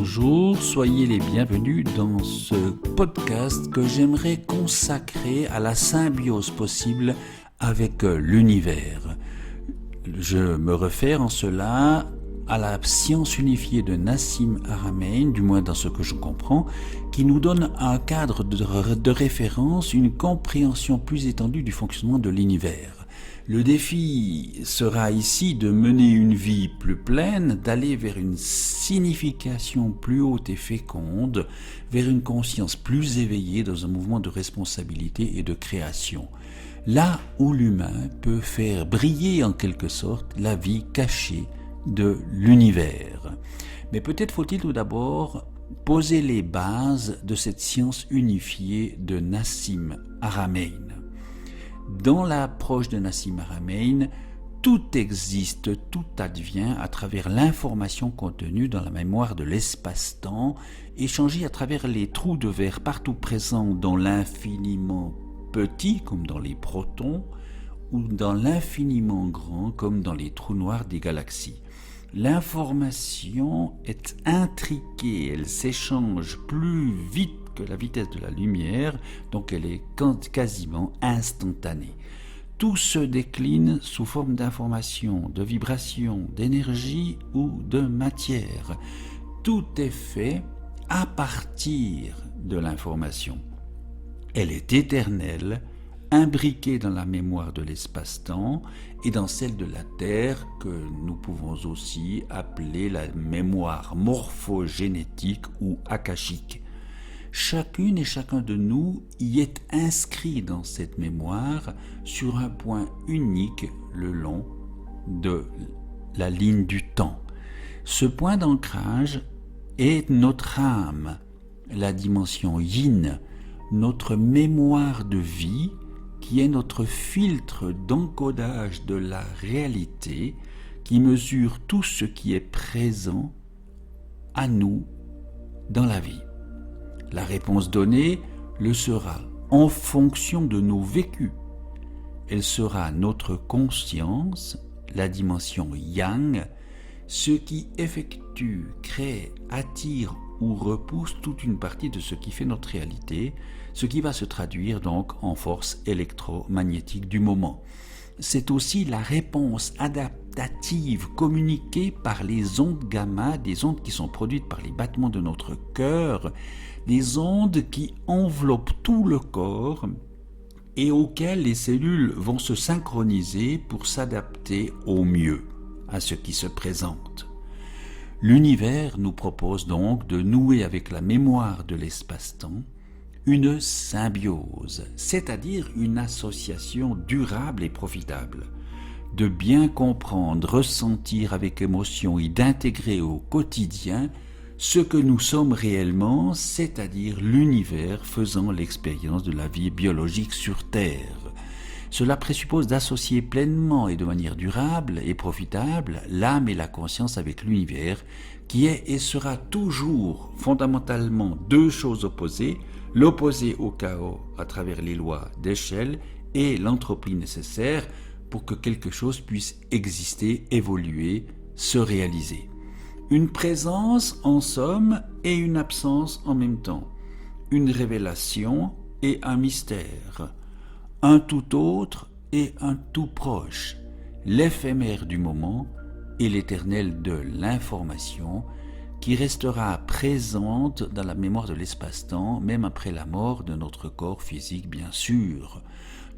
bonjour, soyez les bienvenus dans ce podcast que j'aimerais consacrer à la symbiose possible avec l'univers. Je me réfère en cela à la science unifiée de Nassim Haramein, du moins dans ce que je comprends, qui nous donne un cadre de référence, une compréhension plus étendue du fonctionnement de l'univers. Le défi sera ici de mener une vie plus pleine, d'aller vers une signification plus haute et féconde, vers une conscience plus éveillée dans un mouvement de responsabilité et de création. Là où l'humain peut faire briller en quelque sorte la vie cachée de l'univers. Mais peut-être faut-il tout d'abord poser les bases de cette science unifiée de Nassim Haramein. Dans l'approche de Nassim Haramein, tout existe, tout advient à travers l'information contenue dans la mémoire de l'espace-temps, échangée à travers les trous de verre partout présents dans l'infiniment petit, comme dans les protons, ou dans l'infiniment grand, comme dans les trous noirs des galaxies. L'information est intriquée, elle s'échange plus vite que la vitesse de la lumière, donc elle est quasiment instantanée. Tout se décline sous forme d'information, de vibration, d'énergie ou de matière. Tout est fait à partir de l'information. Elle est éternelle, imbriquée dans la mémoire de l'espace-temps et dans celle de la Terre que nous pouvons aussi appeler la mémoire morphogénétique ou akashique. Chacune et chacun de nous y est inscrit dans cette mémoire sur un point unique le long de la ligne du temps. Ce point d'ancrage est notre âme, la dimension yin, notre mémoire de vie qui est notre filtre d'encodage de la réalité qui mesure tout ce qui est présent à nous dans la vie. La réponse donnée le sera en fonction de nos vécus. Elle sera notre conscience, la dimension yang, ce qui effectue, crée, attire ou repousse toute une partie de ce qui fait notre réalité, ce qui va se traduire donc en force électromagnétique du moment. C'est aussi la réponse adaptative communiquée par les ondes gamma, des ondes qui sont produites par les battements de notre cœur, des ondes qui enveloppent tout le corps et auxquelles les cellules vont se synchroniser pour s'adapter au mieux à ce qui se présente. L'univers nous propose donc de nouer avec la mémoire de l'espace-temps une symbiose, c'est-à-dire une association durable et profitable, de bien comprendre, ressentir avec émotion et d'intégrer au quotidien ce que nous sommes réellement, c'est-à-dire l'univers faisant l'expérience de la vie biologique sur Terre. Cela présuppose d'associer pleinement et de manière durable et profitable l'âme et la conscience avec l'univers, qui est et sera toujours fondamentalement deux choses opposées, l'opposé au chaos à travers les lois d'échelle et l'entropie nécessaire pour que quelque chose puisse exister, évoluer, se réaliser. Une présence en somme et une absence en même temps, une révélation et un mystère, un tout autre et un tout proche, l'éphémère du moment et l'éternel de l'information qui restera présente dans la mémoire de l'espace-temps, même après la mort de notre corps physique, bien sûr.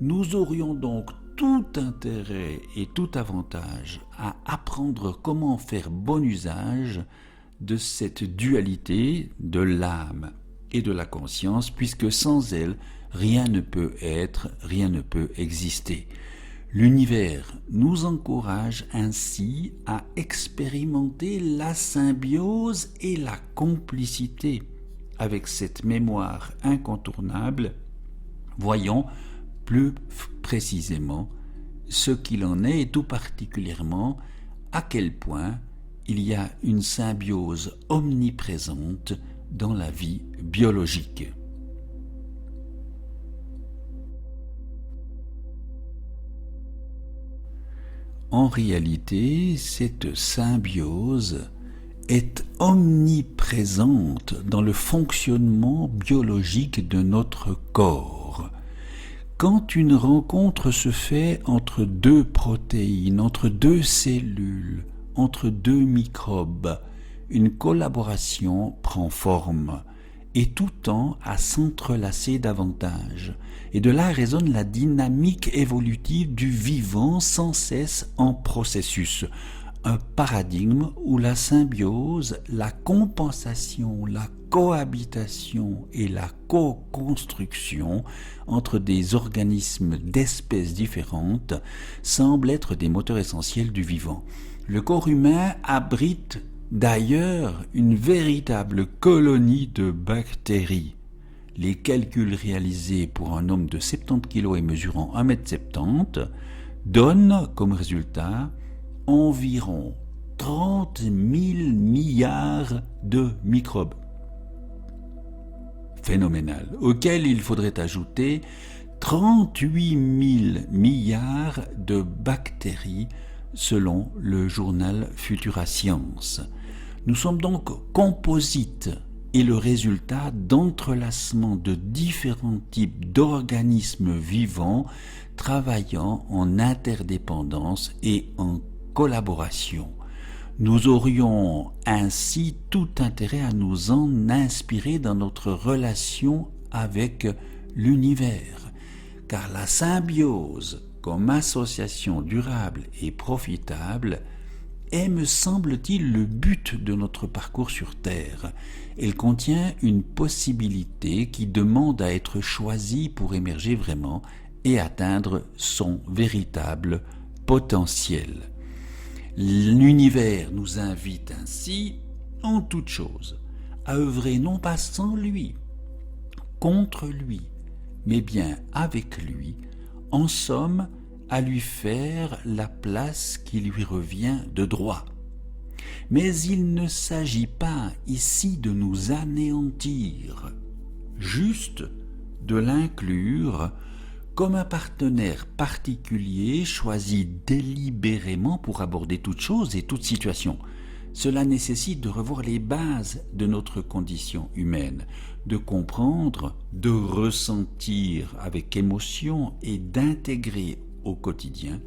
Nous aurions donc tout intérêt et tout avantage à apprendre comment faire bon usage de cette dualité de l'âme et de la conscience, puisque sans elle, rien ne peut être, rien ne peut exister. L'univers nous encourage ainsi à expérimenter la symbiose et la complicité avec cette mémoire incontournable. Voyons plus précisément ce qu'il en est et tout particulièrement à quel point il y a une symbiose omniprésente dans la vie biologique. En réalité, cette symbiose est omniprésente dans le fonctionnement biologique de notre corps. Quand une rencontre se fait entre deux protéines, entre deux cellules, entre deux microbes, une collaboration prend forme et tout tend à s'entrelacer davantage. Et de là résonne la dynamique évolutive du vivant sans cesse en processus. Un paradigme où la symbiose, la compensation, la cohabitation et la co-construction entre des organismes d'espèces différentes semblent être des moteurs essentiels du vivant. Le corps humain abrite d'ailleurs une véritable colonie de bactéries. Les calculs réalisés pour un homme de 70 kg et mesurant 1,70 m donnent comme résultat environ 30 000 milliards de microbes. Phénoménal, auquel il faudrait ajouter 38 000 milliards de bactéries selon le journal Futura Science. Nous sommes donc composites et le résultat d'entrelacements de différents types d'organismes vivants travaillant en interdépendance et en collaboration. Nous aurions ainsi tout intérêt à nous en inspirer dans notre relation avec l'univers, car la symbiose comme association durable et profitable est, me semble-t-il, le but de notre parcours sur Terre. Elle contient une possibilité qui demande à être choisie pour émerger vraiment et atteindre son véritable potentiel. L'univers nous invite ainsi, en toute chose, à œuvrer non pas sans lui, contre lui, mais bien avec lui, en somme, à lui faire la place qui lui revient de droit. Mais il ne s'agit pas ici de nous anéantir, juste de l'inclure comme un partenaire particulier choisi délibérément pour aborder toute chose et toute situation. Cela nécessite de revoir les bases de notre condition humaine, de comprendre, de ressentir avec émotion et d'intégrer au quotidien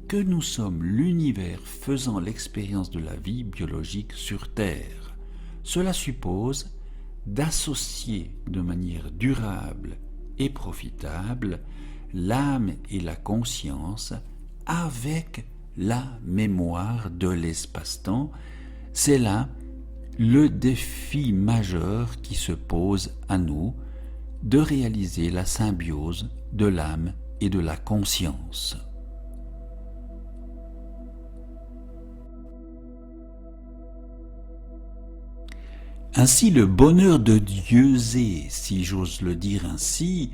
que nous sommes l'univers faisant l'expérience de la vie biologique sur Terre. Cela suppose d'associer de manière durable et profitable l'âme et la conscience avec la mémoire de l'espace-temps. C'est là le défi majeur qui se pose à nous de réaliser la symbiose de l'âme et de la conscience. Ainsi, le bonheur de Dieuser, si j'ose le dire ainsi,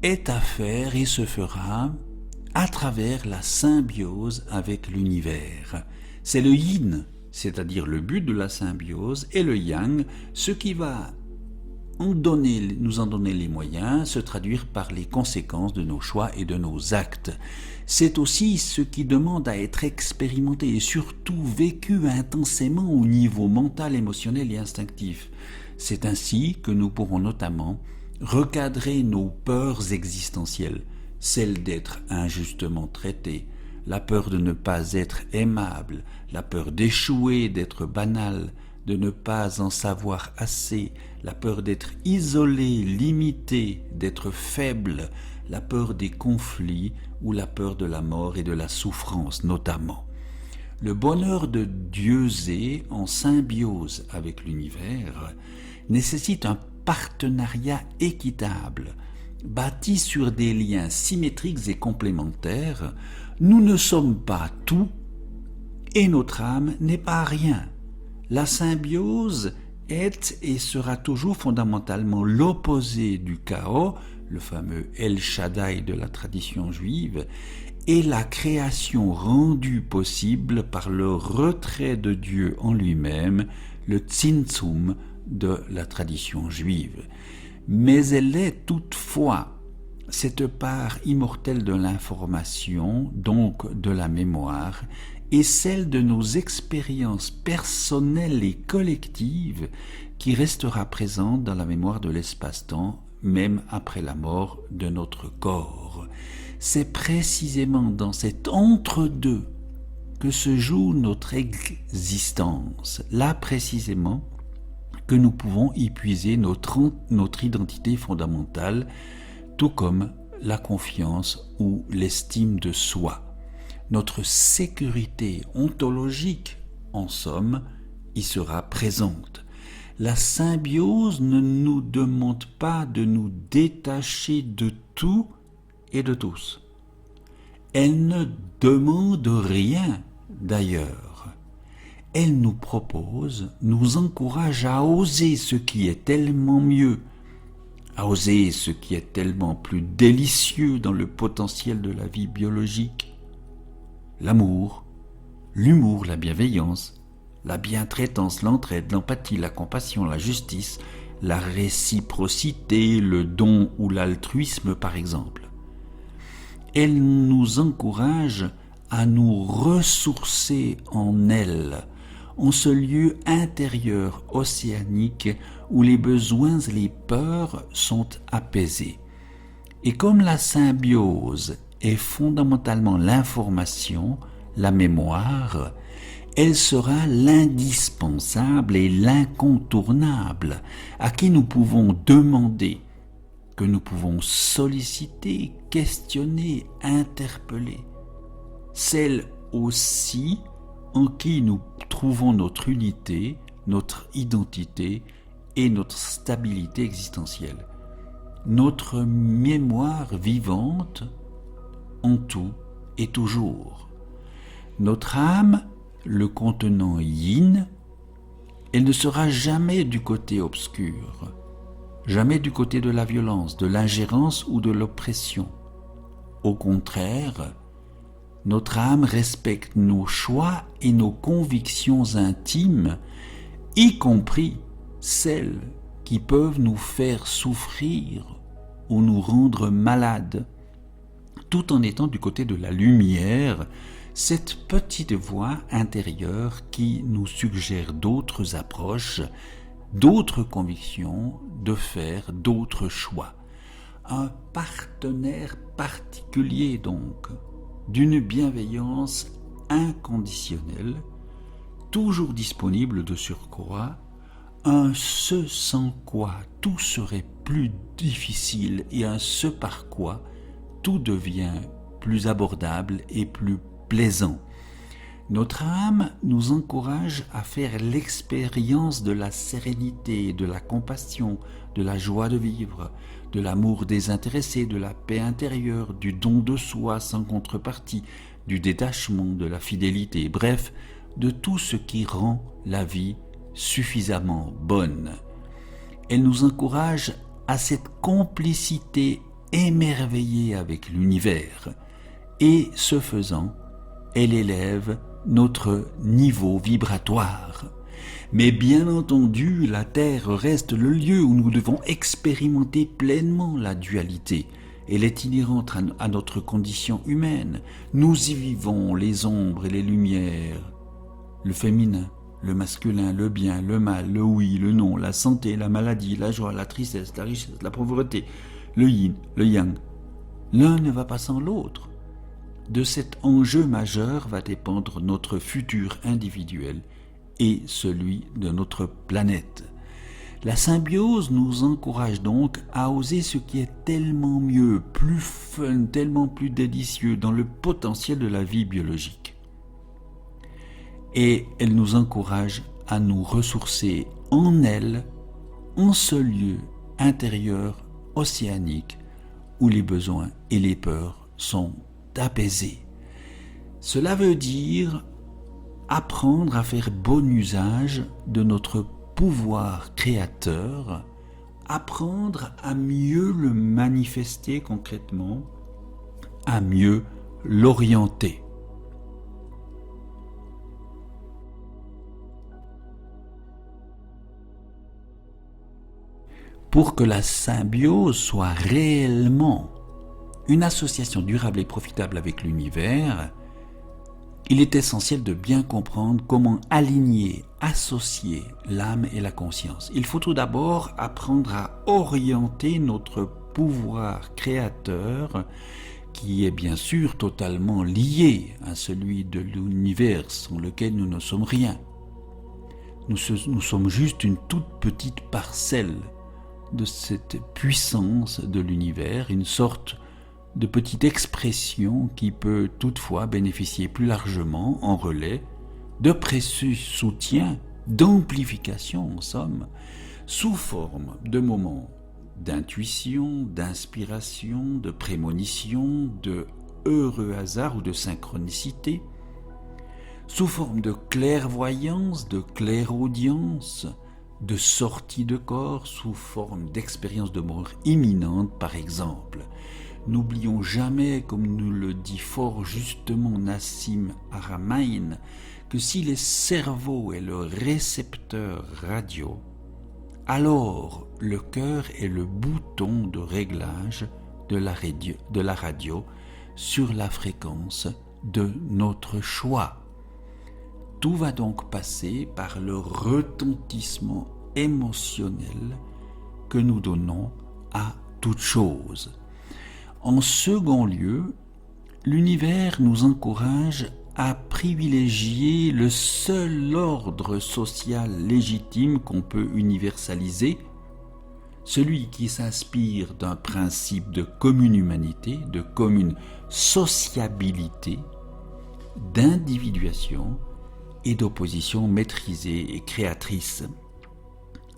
est à faire et se fera à travers la symbiose avec l'univers. C'est le yin, c'est-à-dire le but de la symbiose, et le yang, ce qui va nous en donner les moyens, se traduire par les conséquences de nos choix et de nos actes. C'est aussi ce qui demande à être expérimenté et surtout vécu intensément au niveau mental, émotionnel et instinctif. C'est ainsi que nous pourrons notamment recadrer nos peurs existentielles, celle d'être injustement traité, la peur de ne pas être aimable, la peur d'échouer, d'être banal, de ne pas en savoir assez, la peur d'être isolé, limité, d'être faible, la peur des conflits ou la peur de la mort et de la souffrance notamment. Le bonheur de Dieuser en symbiose avec l'univers nécessite un partenariat équitable, bâti sur des liens symétriques et complémentaires. Nous ne sommes pas tout et notre âme n'est pas rien. La symbiose est et sera toujours fondamentalement l'opposé du chaos, le fameux El Shaddai de la tradition juive, et la création rendue possible par le retrait de Dieu en lui-même, le Tzimtzum de la tradition juive. Mais elle est toutefois cette part immortelle de l'information, donc de la mémoire, et celle de nos expériences personnelles et collectives qui restera présente dans la mémoire de l'espace-temps, même après la mort de notre corps. C'est précisément dans cet entre-deux que se joue notre existence, là précisément que nous pouvons y puiser notre identité fondamentale, tout comme la confiance ou l'estime de soi. Notre sécurité ontologique, en somme, y sera présente. La symbiose ne nous demande pas de nous détacher de tout et de tous. Elle ne demande rien d'ailleurs. Elle nous propose, nous encourage à oser ce qui est tellement mieux, à oser ce qui est tellement plus délicieux dans le potentiel de la vie biologique. L'amour, l'humour, la bienveillance, la bientraitance, l'entraide, l'empathie, la compassion, la justice, la réciprocité, le don ou l'altruisme par exemple. Elle nous encourage à nous ressourcer en elle, en ce lieu intérieur océanique où les besoins et les peurs sont apaisés. Et comme la symbiose est fondamentalement l'information, la mémoire, elle sera l'indispensable et l'incontournable à qui nous pouvons demander, que nous pouvons solliciter, questionner, interpeller. Celle aussi en qui nous trouvons notre unité, notre identité et notre stabilité existentielle. Notre mémoire vivante en tout et toujours. Notre âme, le contenant yin, elle ne sera jamais du côté obscur, jamais du côté de la violence, de l'ingérence ou de l'oppression. Au contraire, notre âme respecte nos choix et nos convictions intimes, y compris celles qui peuvent nous faire souffrir ou nous rendre malades, tout en étant du côté de la lumière, cette petite voix intérieure qui nous suggère d'autres approches, d'autres convictions, de faire d'autres choix. Un partenaire particulier donc, d'une bienveillance inconditionnelle, toujours disponible de surcroît, un ce sans quoi tout serait plus difficile et un ce par quoi tout devient plus abordable et plus plaisant. Notre âme nous encourage à faire l'expérience de la sérénité, de la compassion, de la joie de vivre, de l'amour désintéressé, de la paix intérieure, du don de soi sans contrepartie, du détachement, de la fidélité, bref, de tout ce qui rend la vie suffisamment bonne. Elle nous encourage à cette complicité émerveillée avec l'univers et, ce faisant, elle élève notre niveau vibratoire. Mais bien entendu, la Terre reste le lieu où nous devons expérimenter pleinement la dualité. Elle est inhérente à notre condition humaine. Nous y vivons les ombres et les lumières, le féminin, le masculin, le bien, le mal, le oui, le non, la santé, la maladie, la joie, la tristesse, la richesse, la pauvreté, le yin, le yang. L'un ne va pas sans l'autre. De cet enjeu majeur va dépendre notre futur individuel et celui de notre planète. La symbiose nous encourage donc à oser ce qui est tellement mieux, plus fun, tellement plus délicieux dans le potentiel de la vie biologique. Et elle nous encourage à nous ressourcer en elle, en ce lieu intérieur océanique où les besoins et les peurs sont apaisés. Cela veut dire apprendre à faire bon usage de notre pouvoir créateur, apprendre à mieux le manifester concrètement, à mieux l'orienter. Pour que la symbiose soit réellement une association durable et profitable avec l'univers, il est essentiel de bien comprendre comment aligner, associer l'âme et la conscience. Il faut tout d'abord apprendre à orienter notre pouvoir créateur, qui est bien sûr totalement lié à celui de l'univers sans lequel nous ne sommes rien. Nous sommes juste une toute petite parcelle de cette puissance de l'univers, une sorte de petite expression qui peut toutefois bénéficier plus largement en relais de précieux soutien, d'amplification en somme, sous forme de moments d'intuition, d'inspiration, de prémonition, de heureux hasard ou de synchronicité, sous forme de clairvoyance, de clairaudience, de sortie de corps, sous forme d'expérience de mort imminente par exemple. N'oublions jamais, comme nous le dit fort justement Nassim Haramein, que si le cerveau est le récepteur radio, alors le cœur est le bouton de réglage de la radio sur la fréquence de notre choix. Tout va donc passer par le retentissement émotionnel que nous donnons à toute chose. En second lieu, l'univers nous encourage à privilégier le seul ordre social légitime qu'on peut universaliser, celui qui s'inspire d'un principe de commune humanité, de commune sociabilité, d'individuation et d'opposition maîtrisée et créatrice.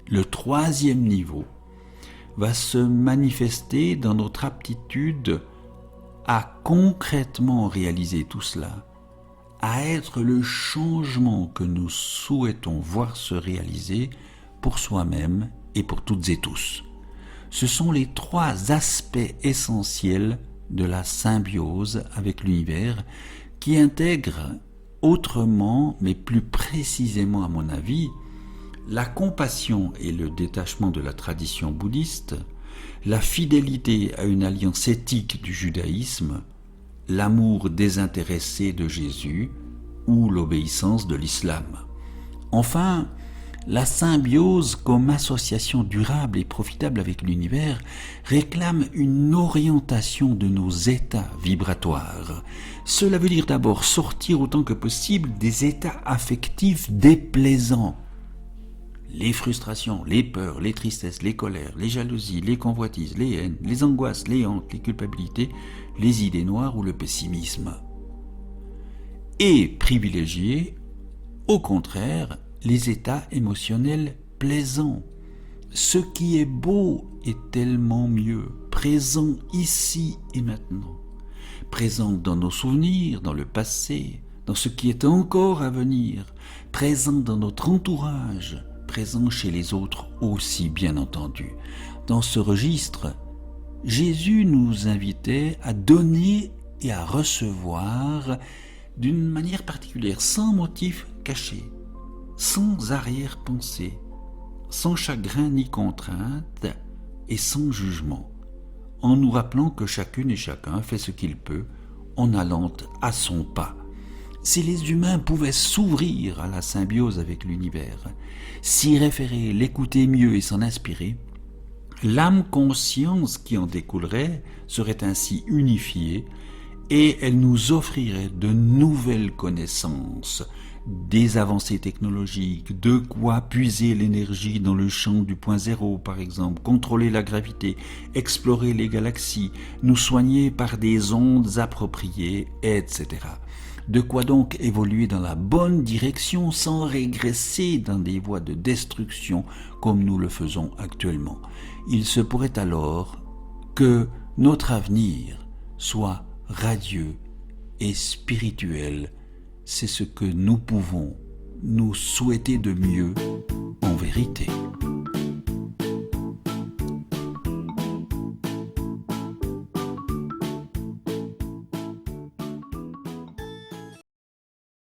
Le troisième niveau va se manifester dans notre aptitude à concrètement réaliser tout cela, à être le changement que nous souhaitons voir se réaliser pour soi-même et pour toutes et tous. Ce sont les trois aspects essentiels de la symbiose avec l'univers qui intègrent autrement, mais plus précisément à mon avis, la compassion et le détachement de la tradition bouddhiste, la fidélité à une alliance éthique du judaïsme, l'amour désintéressé de Jésus ou l'obéissance de l'islam. Enfin, la symbiose comme association durable et profitable avec l'univers réclame une orientation de nos états vibratoires. Cela veut dire d'abord sortir autant que possible des états affectifs déplaisants. Les frustrations, les peurs, les tristesses, les colères, les jalousies, les convoitises, les haines, les angoisses, les hontes, les culpabilités, les idées noires ou le pessimisme. Et privilégier, au contraire, les états émotionnels plaisants. Ce qui est beau est tellement mieux, présent ici et maintenant, présent dans nos souvenirs, dans le passé, dans ce qui est encore à venir, présent dans notre entourage, présent chez les autres aussi, bien entendu. Dans ce registre, Jésus nous invitait à donner et à recevoir d'une manière particulière, sans motif caché, sans arrière-pensée, sans chagrin ni contrainte et sans jugement, en nous rappelant que chacune et chacun fait ce qu'il peut en allant à son pas. Si les humains pouvaient s'ouvrir à la symbiose avec l'univers, s'y référer, l'écouter mieux et s'en inspirer, l'âme-conscience qui en découlerait serait ainsi unifiée et elle nous offrirait de nouvelles connaissances, des avancées technologiques, de quoi puiser l'énergie dans le champ du point zéro par exemple, contrôler la gravité, explorer les galaxies, nous soigner par des ondes appropriées, etc. De quoi donc évoluer dans la bonne direction sans régresser dans des voies de destruction comme nous le faisons actuellement. Il se pourrait alors que notre avenir soit radieux et spirituel. C'est ce que nous pouvons nous souhaiter de mieux en vérité.